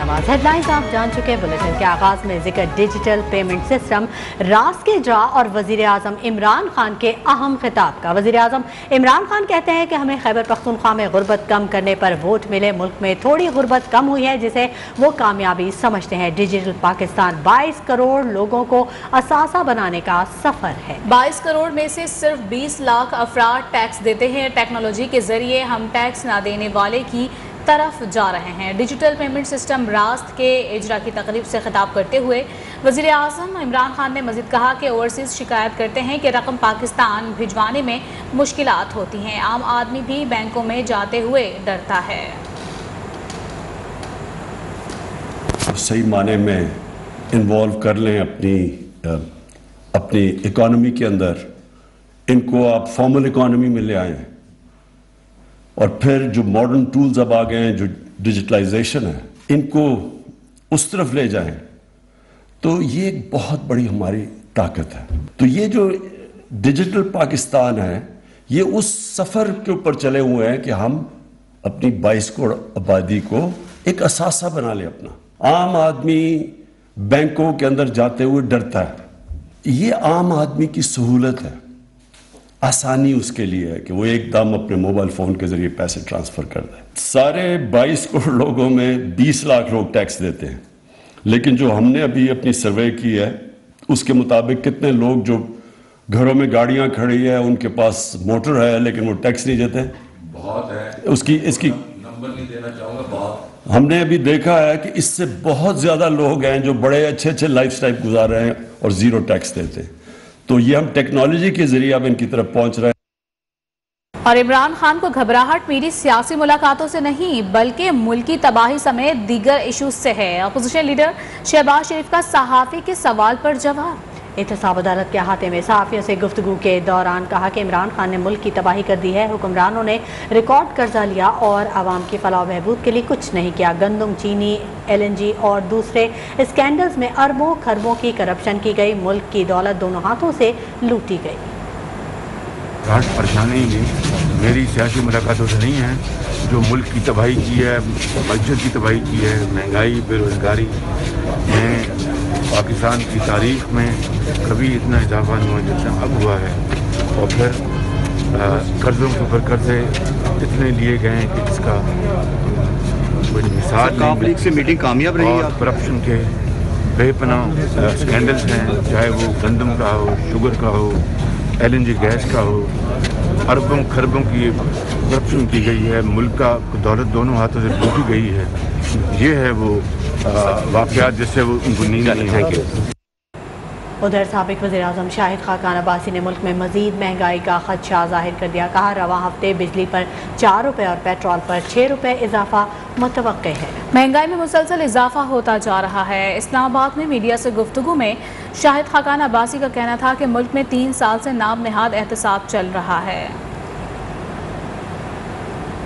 Nawaz. Headlines आप जान चुके। बुलेटिन के आगाज में जिक्र डिजिटल पेमेंट सिस्टम रास के जा और वजीर आजम इमरान खान के अहम खिताब का। वजीर आजम इमरान खान कहते हैं कि हमें खैबर पख्तूनख्वा में गुर्बत कम करने पर वोट मिले। मुल्क में थोड़ी गुर्बत कम हुई है जिसे वो कामयाबी समझते हैं। डिजिटल पाकिस्तान 22 करोड़ लोगों को असासा बनाने का सफर है। 22 करोड़ में से सिर्फ 20 लाख अफराद टैक्स देते हैं। टेक्नोलॉजी के जरिए हम टैक्स ना देने वाले की तरफ जा रहे हैं। डिजिटल पेमेंट सिस्टम रास्त के इजरा की तकरीब से खिताब करते हुए वज़ीर आज़म इमरान खान ने मज़ीद कहा कि ओवरसीज़ शिकायत करते हैं कि रकम पाकिस्तान भिजवाने में मुश्किलात होती हैं। आम आदमी भी बैंकों में जाते हुए डरता है। सही माने में इन्वॉल्व कर लें अपनी इकॉनमी के अंदर, इनको आप फॉर्मल इकॉनमी में ले आएँ और फिर जो मॉडर्न टूल्स अब आ गए हैं, जो डिजिटलाइजेशन है, इनको उस तरफ ले जाएं, तो ये एक बहुत बड़ी हमारी ताकत है। तो ये जो डिजिटल पाकिस्तान है, ये उस सफ़र के ऊपर चले हुए हैं कि हम अपनी 22 करोड़ आबादी को एक असासा बना ले अपना। आम आदमी बैंकों के अंदर जाते हुए डरता है। ये आम आदमी की सहूलत है, आसानी उसके लिए है कि वो एकदम अपने मोबाइल फ़ोन के ज़रिए पैसे ट्रांसफ़र कर दे। सारे 22 करोड़ लोगों में 20 लाख लोग टैक्स देते हैं, लेकिन जो हमने अभी अपनी सर्वे की है उसके मुताबिक कितने लोग जो घरों में गाड़ियां खड़ी है, उनके पास मोटर है लेकिन वो टैक्स नहीं देते? बहुत है। इसकी नंबर नहीं देना चाहूँगा, बहुत। हमने अभी देखा है कि इससे बहुत ज़्यादा लोग हैं जो बड़े अच्छे लाइफस्टाइल गुजार रहे हैं और ज़ीरो टैक्स देते हैं। तो ये हम टेक्नोलॉजी के जरिए अब इनकी तरफ पहुंच रहे हैं। और इमरान खान को घबराहट मेरी सियासी मुलाकातों से नहीं बल्कि मुल्की तबाही समेत दीगर इशूज से है। अपोजिशन लीडर शहबाज शरीफ का सहाफ़ी के सवाल पर जवाब। एहतसाब अदालत के अहाते में सहाफ़ियों से गुफ्तगू के दौरान कहा कि इमरान खान ने मुल्क की तबाही कर दी है। हुक्मरानों ने रिकॉर्ड कर्जा लिया और आवाम की फलाह बहबूद के लिए कुछ नहीं किया। गंदम, चीनी, LNG और दूसरे स्कैंडल्स में अरबों खरबों की करप्शन की गई। मुल्क की दौलत दोनों हाथों से लूटी गई। परेशानी मेरी सियासी मुलाकातों से नहीं है। जो मुल्क की तबाही की है, मस्जिद की तबाही की है, महंगाई, बेरोज़गारी में पाकिस्तान की तारीख में कभी इतना इजाफा नहीं हुआ जितना अब हुआ है। और फिर कर्ज़ों के ऊपर कर्ज़े इतने लिए गए हैं कि जिसका कोई मिसाल नहीं। से मीटिंग कामयाब रही और करप्शन के बेपनाह स्कैंडल्स हैं, चाहे वो गंदम का हो, शुगर का हो, LNG गैस का हो। अरबों खरबों की करप्शन की गई है। मुल्क का दौलत दोनों हाथों से लूटी गई है। ये है वो वाक़यात जिससे वो उनको नींद नहीं है। उधर साबिक वज़ीर-ए-आज़म शाहिद खाकान अब्बासी ने मुल्क में मज़ीद महंगाई का खदशा जाहिर कर दिया। कहा रवां हफ्ते बिजली पर 4 रुपये और पेट्रोल पर 6 रुपये इजाफा मुतवक्के है। महंगाई में मुसलसल इजाफा होता जा रहा है। इस्लामाबाद में मीडिया से गुफ्तगू में शाहिद खाकान अब्बासी का कहना था कि मुल्क में 3 साल से नाम नेहाद एहतसाब चल रहा है।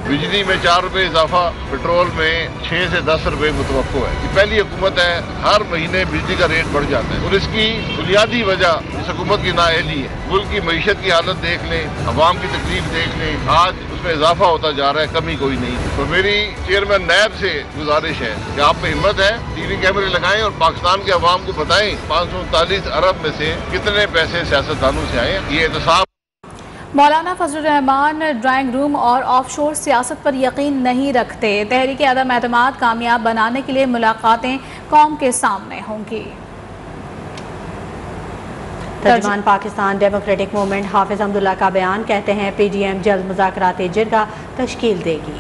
बिजली में 4 रुपये इजाफा, पेट्रोल में 6 से 10 रुपये मुतवक्को है। ये पहली हुकूमत है, हर महीने बिजली का रेट बढ़ जाता है और इसकी बुनियादी वजह इस हुकूमत की नाअहली है। मुल्क की मईशत की हालत देख लें, अवाम की तकलीफ देख लें, आज उसमें इजाफा होता जा रहा है, कमी कोई नहीं। तो मेरी चेयरमैन नैब से गुजारिश है कि आप में हिम्मत है, TV कैमरे लगाएं और पाकिस्तान के अवाम को बताएं 539 अरब में से कितने पैसे सियासतदानों से आए। ये एहतसाब। मौलाना फजलुर रहमान ड्राइंग रूम और ऑफशोर सियासत पर यकीन नहीं रखते। तहरीक अदम एतमाद कामयाब बनाने के लिए मुलाकातें कौम के सामने होंगी। तर्जुमान पाकिस्तान डेमोक्रेटिक मूवमेंट हाफिज अब्दुल्ला का बयान। कहते हैं PDM जल्द मुज़ाकराती जिरगा तश्कील देगी।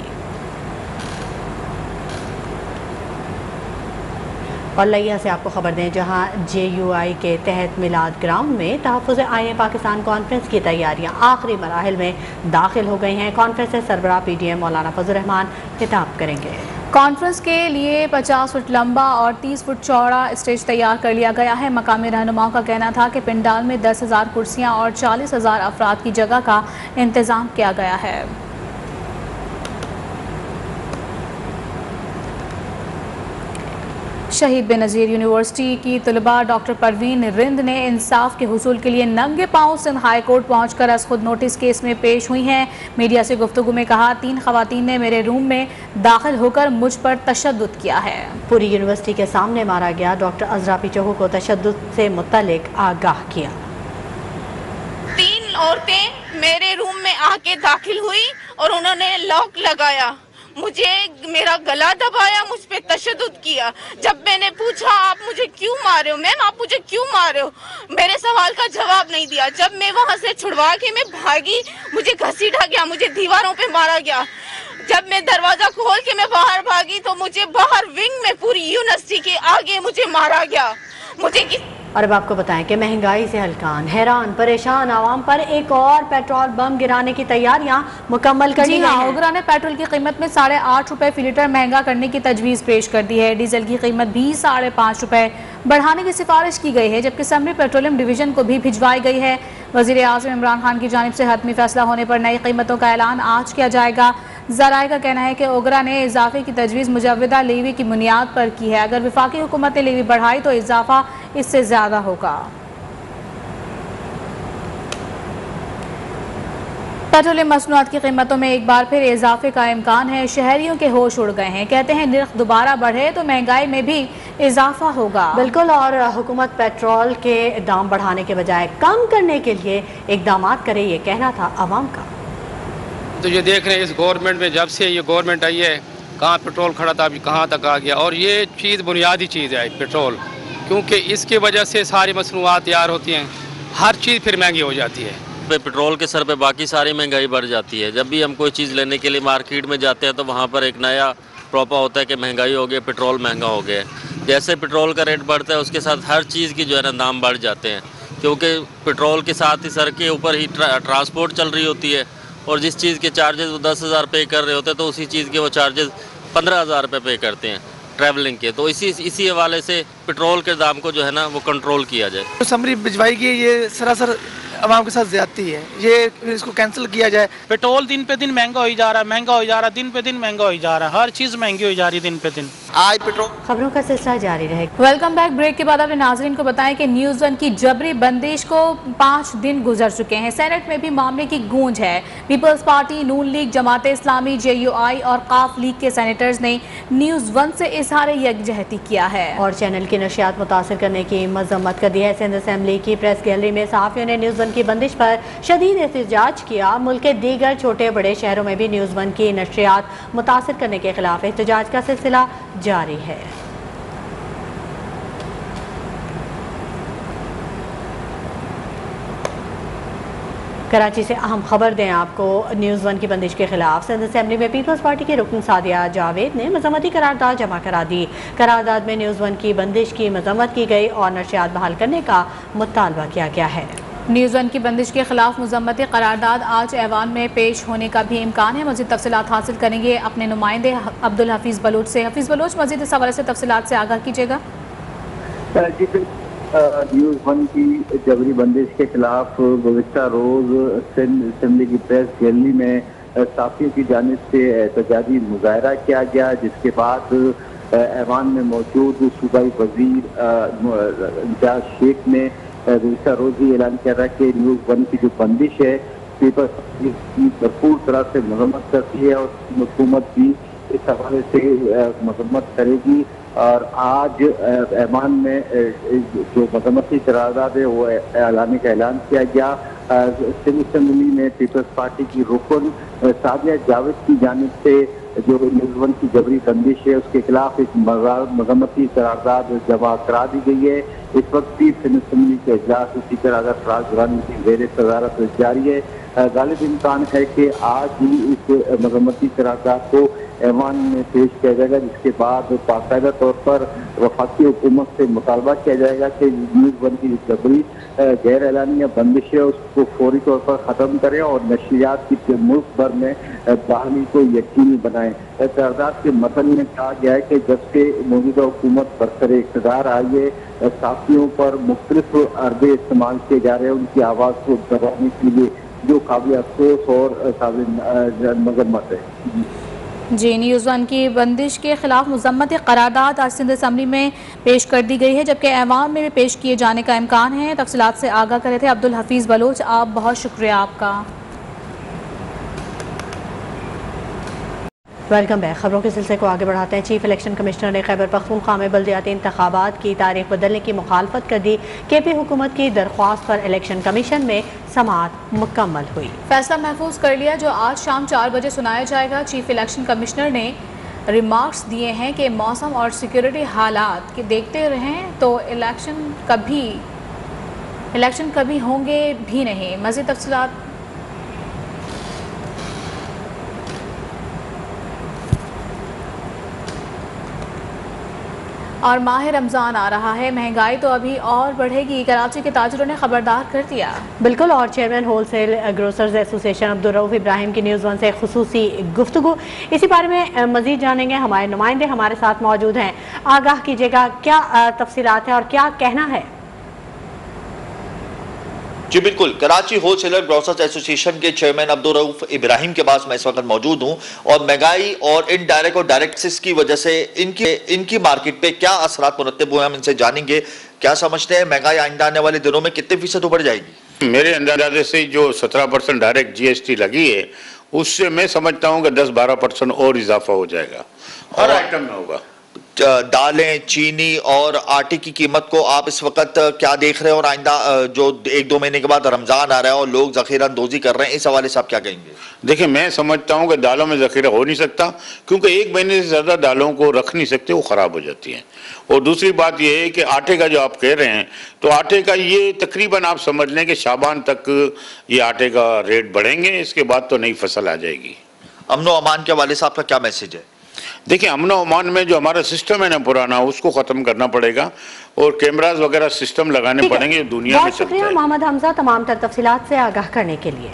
और लिया से आपको खबर दें, जहां JUI के तहत मिलाद ग्राउंड में तहफ़्फ़ुज़ आईन पाकिस्तान कॉन्फ्रेंस की तैयारियां आखिरी मराहिल में दाखिल हो गई हैं। कॉन्फ्रेंस से सरबराह PDM मौलाना फजल रहमान खिताब करेंगे। कॉन्फ्रेंस के लिए 50 फुट लंबा और 30 फुट चौड़ा स्टेज तैयार कर लिया गया है। मकामी रहनुमाओं का कहना था कि पंडाल में 10,000 कुर्सियाँ और 40,000 अफराद की जगह का इंतज़ाम किया गया है। शहीद बेनज़ीर यूनिवर्सिटी की तलबा डॉक्टर परवीन रिंद ने इंसाफ के हुसूल के लिए नंगे पाँव सिंध हाई कोर्ट पहुंचकर अज खुद नोटिस केस में पेश हुई हैं। मीडिया से गुफ्तगू में कहा, 3 खवातीन ने मेरे रूम में दाखिल होकर मुझ पर तशद्दुद किया है। पूरी यूनिवर्सिटी के सामने मारा गया। डॉक्टर अजरा पिचहू को तशद्दुद से मुत्तलिक आगाह किया। 3 औरतें मेरे रूम में आके दाखिल हुई और उन्होंने लॉक लगाया, मुझे मेरा गला दबाया, मुझ पे तशद्दुद किया। जब मैंने पूछा आप मुझे क्यों मारे हो मैम, आप मुझे क्यों मारे हो, मेरे सवाल का जवाब नहीं दिया। जब मैं वहां से छुड़वा के मैं भागी, मुझे घसीटा गया, मुझे दीवारों पे मारा गया। जब मैं दरवाजा खोल के मैं बाहर भागी तो मुझे बाहर विंग में पूरी यूनिवर्सिटी के आगे मुझे मारा गया। और अब आपको बताएं कि महंगाई से हलकान, हैरान, परेशान आवाम पर एक और पेट्रोल बम गिराने की तैयारियां मुकम्मल कर ली गई हैं। ओगरा ने पेट्रोल की कीमत में 8.5 रुपए फी लीटर महंगा करने की तजवीज़ पेश कर दी है। डीजल की कीमत भी 5.5 रुपए बढ़ाने की सिफारिश की गई है, जबकि समरी पेट्रोलियम डिवीजन को भी भिजवाई गई है। वज़ीर आज़म इमरान खान की जानिब से हतमी फैसला होने पर नई कीमतों का ऐलान आज किया जाएगा। ज़राए का कहना है कि ओगरा ने इजाफे की तजवीज़ मुजव्वदा लेवी की बुनियाद पर की है। अगर वफाकी हुकूमत ने लेवी बढ़ाई तो इजाफा इससे ज़्यादा होगा। पेट्रोलियम मसनूआत की कीमतों में एक बार फिर इजाफे का इम्कान है। शहरियों के होश उड़ गए हैं, कहते हैं निर्ख दोबारा बढ़े तो महंगाई में भी इजाफा होगा। बिल्कुल, और हुकूमत पेट्रोल के दाम बढ़ाने के बजाय कम करने के लिए इकदाम करे, ये कहना था आवाम का। तो ये देख रहे हैं इस गवर्नमेंट में, जब से ये गवर्नमेंट आई है, कहाँ पेट्रोल खड़ा था अभी कहाँ तक आ गया। और ये चीज़ बुनियादी चीज़ है पेट्रोल, क्योंकि इसकी वजह से सारी मसनूआत तैयार होती हैं, हर चीज़ फिर महंगी हो जाती है। पेट्रोल के सर पे बाकी सारी महंगाई बढ़ जाती है। जब भी हम कोई चीज़ लेने के लिए मार्केट में जाते हैं तो वहाँ पर एक नया प्रॉपर होता है कि महंगाई हो गई, पेट्रोल महंगा हो गया। जैसे पेट्रोल का रेट बढ़ता है उसके साथ हर चीज़ की जो है ना दाम बढ़ जाते हैं, क्योंकि पेट्रोल के साथ ही सर के ऊपर ही ट्रांसपोर्ट चल रही होती है, और जिस चीज़ के चार्जेस वो 10,000 पे कर रहे होते हैं तो उसी चीज़ के वो चार्जेस 15,000 रुपये पे करते हैं ट्रैवलिंग के। तो इसी हवाले से पेट्रोल के दाम को जो है ना वो कंट्रोल किया जाए। तो समरी भिजवाई की ये सरासर आवाम के साथ ज्यादती है, ये इसको कैंसिल किया जाए। पेट्रोल दिन पे दिन महंगा हो जा रहा है, महंगा हो जा रहा है, दिन पे दिन महंगा हो जा रहा है, हर चीज़ महंगी हो जा रही है दिन पे दिन। आज पेट्रोल खबरों का सिलसिला जारी रहेगा। Welcome back. ब्रेक के बाद अपने नाजरीन को बताएं कि न्यूज़ 1 की जबरी बंदिश को 5 दिन गुजर चुके हैं। सेनेट में भी मामले की गूंज है। पीपल्स पार्टी, नून लीग, जमात इस्लामी, JUI और काफ लीग के सेनेटर्स ने न्यूज़ 1 से इजहार यकजहती किया है और चैनल की नशियात मुतासर करने की मजम्मत कर दी है। सिंध असेंबली की प्रेस गैलरी में सहाफ़ियों ने न्यूज़ 1 की बंदिश पर शदीद एहतजाज किया। मुल्क के दीगर छोटे बड़े शहरों में भी न्यूज़ 1 की नशियात मुतासर करने के खिलाफ एहतजाज का सिलसिला जारी है। कराची से अहम खबर दें आपको। न्यूज़ 1 की बंदिश के खिलाफ सिंध असेंबली में पीपल्स पार्टी के रुकन सादिया जावेद ने मजम्मती करारदाद जमा करा दी। करारदाद में न्यूज़ 1 की बंदिश की मजम्मत की गई और नशियात बहाल करने का मुतालबा किया गया है। न्यूज़ 1 की बंदिश के खिलाफ मजम्मती करारदाद आज ऐवान में पेश होने का भी इम्कान है। मज़ीद तफसीलात हासिल करेंगे अपने नुमाइंदे अब्दुल हफीज़ बलोच से। हफीज़ बलोच, मज़ीद इस हवाले से तफसीलात से आगाह कीजिएगा। न्यूज़ 1 की जबरी बंदिश के खिलाफ गुज़िश्ता रोज़ सिंध असेंबली की प्रेस गैलरी में साफियों की जानिब से एहतजाजी मुजाहरा किया गया, जिसके बाद ऐवान में मौजूद सूबाई वज़ीर इम्तियाज़ शेख ने गुज़िश्ता रोज़ ही ऐलान किया था कि न्यूज़ 1 की जो बंदिश है पीपल्स की भरपूर तरह से मजम्मत करती है और हुकूमत भी इस हवाले से मजम्मत करेगी। और आज ऐवान में जो मजम्मती करारदाद है वो ऐलान का ऐलान किया गया। सिंध असेंबली में पीपल्स पार्टी की रुकन सादिया जावेद की जानिब से जो न्यूज़ 1 की जबरी बंदिश है उसके खिलाफ एक मजम्मती करारदाद जमा करा दी गई है। इस वक्त भी सिंध असेंबली के इजलास स्पीकर आगा फराज दुरानी की ज़ेर सदारत जारी है। गालिब इम्कान है कि आज ही इस मजम्मती करारदाद को ऐवान में पेश किया जाएगा, जिसके बाद बाकायदा तौर पर वफाकी हुकूमत से मुतालबा किया जाएगा कि न्यूज़ 1 की जबरी गैर एलानिया बंदिश है उसको फौरी तौर पर ख़त्म करें और नशियात की मुल्क भर में बहाली को यकीनी बनाएं। करारदाद के मतन में कहा गया है कि जब से मौजूदा हुकूमत बरसरे इक़्तिदार आई है, साफियों पर मुख्तलिफ अरबे इस्तेमाल किए जा रहे हैं उनकी आवाज़ को दबाने के लिए, जो काबिल अफसोस और काबिल मजम्मत है। जी, न्यूज़ वन की बंदिश के खिलाफ मुज़म्मत करारदाद आज सिंध असम्बली में पेश कर दी गई है, जबकि ऐवान में भी पेश किए जाने का इम्कान है। तफसीलात से आगाह करे थे अब्दुल हफीज़ बलोच। आप बहुत शुक्रिया आपका। Welcome back. खबरों के सिलसिले को आगे बढ़ाते हैं। चीफ इलेक्शन कमिश्नर ने खैबर पख्तूनख्वा में बल्दियाती इंतखाबात की तारीख बदलने की मुखालफत कर दी। KP हुकूमत की दरख्वास्त पर इलेक्शन कमीशन में समाअत मुकम्मल हुई। फैसला महफूज कर लिया जो आज शाम 4 बजे सुनाया जाएगा। चीफ इलेक्शन कमिश्नर ने रिमार्क्स दिए हैं कि मौसम और सिक्योरिटी हालात के देखते रहें तो इलेक्शन कभी होंगे भी नहीं। मज़ीद तफसीलात और माह रमज़ान आ रहा है, महंगाई तो अभी और बढ़ेगी। कराची के ताजरों ने खबरदार कर दिया। बिल्कुल। और chairman wholesale grocers association Abdul Rauf Ibrahim की न्यूज़ वन से खुसूसी गुफ्तगू, इसी बारे में मज़ीद जानेंगे। हमारे नुमाइंदे हमारे साथ मौजूद हैं, आगाह कीजिएगा क्या तफसीलात हैं और क्या कहना है। जी बिल्कुल, कराची होलसेलर ग्रोसर्स एसोसिएशन के चेयरमैन अब्दुल रऊफ इब्राहिम के पास मैं इस वक्त मौजूद हूं और महंगाई और इनडायरेक्ट और डायरेक्ट की वजह से इनकी मार्केट पे क्या असरात मुरतब हुए, हम इनसे जानेंगे। क्या समझते हैं महंगाई आइंदा आने वाले दिनों में कितने फीसद बढ़ जाएगी? मेरे अंदाजे से जो 17% डायरेक्ट GST लगी है उससे मैं समझता हूँ कि 10-12% और इजाफा हो जाएगा, हर आइटम में होगा। दालें, चीनी और आटे की कीमत को आप इस वक्त क्या देख रहे हैं और आइंदा जो 1-2 महीने के बाद रमजान आ रहा है और लोग जखीरा अंदोजी कर रहे हैं, इस हवाले से आप क्या कहेंगे? देखिए, मैं समझता हूं कि दालों में जखीरा हो नहीं सकता, क्योंकि 1 महीने से ज़्यादा दालों को रख नहीं सकते, वो ख़राब हो जाती हैं। और दूसरी बात यह है कि आटे का जो आप कह रहे हैं, तो आटे का ये तकरीबन आप समझ लें कि शाबान तक ये आटे का रेट बढ़ेंगे, इसके बाद तो नई फसल आ जाएगी। अमनो अमान के हवाले से आपका क्या मैसेज है? देखिए, अमन अमान में जो हमारा सिस्टम है ना पुराना, उसको ख़त्म करना पड़ेगा और कैमराज वगैरह सिस्टम लगाने पड़ेंगे दुनिया में। शुक्रिया मोहम्मद हमजा तमाम तर तफसीलात से आगाह करने के लिए।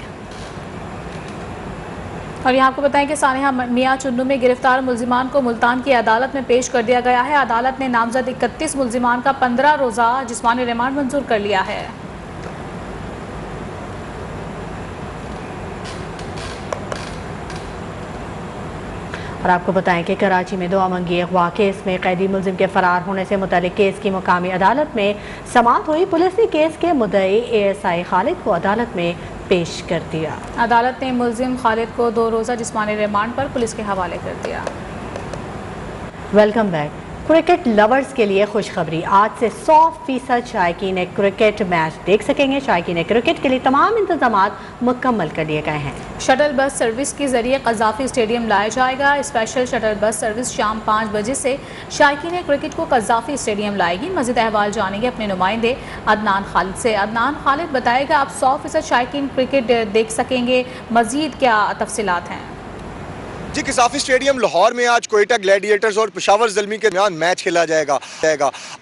और यहाँ आपको बताएं कि सानिया मियाँ चुन्नू में गिरफ्तार मुल्जिमान को मुल्तान की अदालत में पेश कर दिया गया है। अदालत ने नामजद 31 मुल्जिमान का 15 रोज़ा जिस्मानी रिमांड मंजूर कर लिया है। और आपको बताएं कि कराची में 2 अमंगी अगवा केस में कैदी मुल्जिम के फरार होने से मुतालिक केस की मुकामी अदालत में समाअत हुई। पुलिस ने केस के मुद्दई ASI खालिद को अदालत में पेश कर दिया। अदालत ने मुल्जिम खालिद को 2 रोज़ा जिस्मानी रिमांड पर पुलिस के हवाले कर दिया। Welcome back. क्रिकेट लवर्स के लिए खुशखबरी, आज से 100% शायकीन क्रिकेट मैच देख सकेंगे। शायकीन क्रिकेट के लिए तमाम इंतजामात मुकम्मल कर लिए गए हैं। शटल बस सर्विस के जरिए कज़ाफ़ी स्टेडियम लाया जाएगा। स्पेशल शटल बस सर्विस शाम 5 बजे से शायकीन क्रिकेट को कज़ाफ़ी स्टेडियम लाएगी। मज़ीद अहवाल जानेंगे अपने नुमाइंदे अदनान खालिद से। अदनान खालिद, बताएगा आप 100% शायकीन क्रिकेट देख सकेंगे, मज़ीद क्या तफसीलात हैं? जी, कज़ाफ़ी स्टेडियम लाहौर में आज कोयटा ग्लैडिएटर्स और पेशावर ज़ल्मी के दरमियान मैच खेला जाएगा।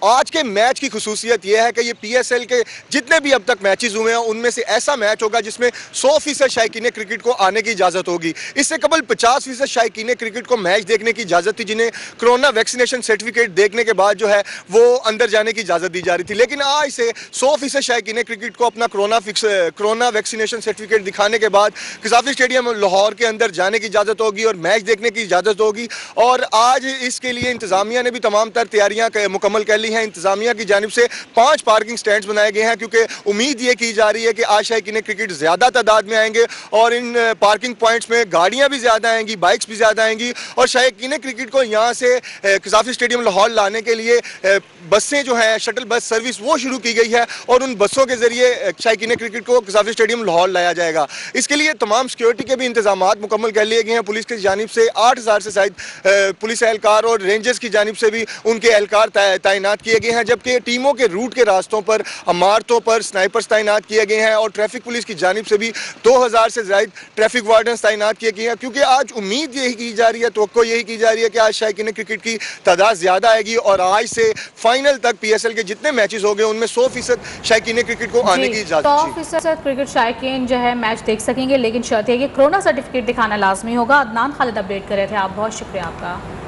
आज के मैच की खुसूसियत यह है कि ये PSL के जितने भी अब तक मैचेस हुए हैं उनमें से ऐसा मैच होगा जिसमें 100% शायकीन क्रिकेट को आने की इजाज़त होगी। इससे कबल 50% शायकीन क्रिकेट को मैच देखने की इजाज़त थी, जिन्हें कोरोना वैक्सीनेशन सर्टिफिकेट देखने के बाद जो है वो अंदर जाने की इजाज़त दी जा रही थी। लेकिन आज से 100% शायकीन क्रिकेट को अपना कोरोना वैक्सीनेशन सर्टिफिकेट दिखाने के बाद कज़ाफ़ी स्टेडियम लाहौर के अंदर जाने की इजाज़त होगी और मैच देखने की इजाज़त होगी। और आज इसके लिए इंतज़ामिया ने भी तमाम तर तैयारियां मुकम्मल कर ली हैं। इंतज़ामिया की जानिब से 5 पार्किंग स्टैंड्स बनाए गए हैं, क्योंकि उम्मीद ये की जा रही है कि आज शायकीन क्रिकेट ज़्यादा तादाद में आएंगे और इन पार्किंग पॉइंट्स में गाड़ियाँ भी ज़्यादा आएंगी, बाइक्स भी ज़्यादा आएंगी। और शायकीन क्रिकेट को यहाँ से कज़ाफ़ी स्टेडियम लाहौर लाने के लिए बसें जो हैं, शटल बस सर्विस वो शुरू की गई है और उन बसों के ज़रिए शायकीन क्रिकेट को कज़ाफ़ी स्टेडियम लाहौर लाया जाएगा। इसके लिए तमाम सिक्योरिटी के भी इंतजाम मुकम्मल कर लिए गए हैं। पुलिस की जानिब से 8000 से शायद पुलिस एहलकार और रेंजर्स की जानिब से भी उनके एहलकार तैनात किए गए हैं, जबकि टीमों के रूट के रास्तों पर, इमारतों पर स्नाइपर्स तैनात किए गए हैं और ट्रैफिक पुलिस की जानिब से भी 2000 से ज़ायद ट्रैफिक वार्डन्स तैनात किए गए हैं। क्योंकि आज उम्मीद यही की जा रही है, तवक्को यही की जा रही है कि आज शायकीन क्रिकेट की तादाद ज़्यादा आएगी और आज से फाइनल तक PSL के जितने मैचेस हो गए उनमें 100% शायकीन क्रिकेट को आने की इजाज़त। 100% क्रिकेट शायकीन जो है मैच देख सकेंगे, लेकिन शर्त है कि कोरोना सर्टिफिकेट दिखाना लाजमी होगा। अदनान खालिद अपडेट कर रहे थे, आप बहुत शुक्रिया आपका।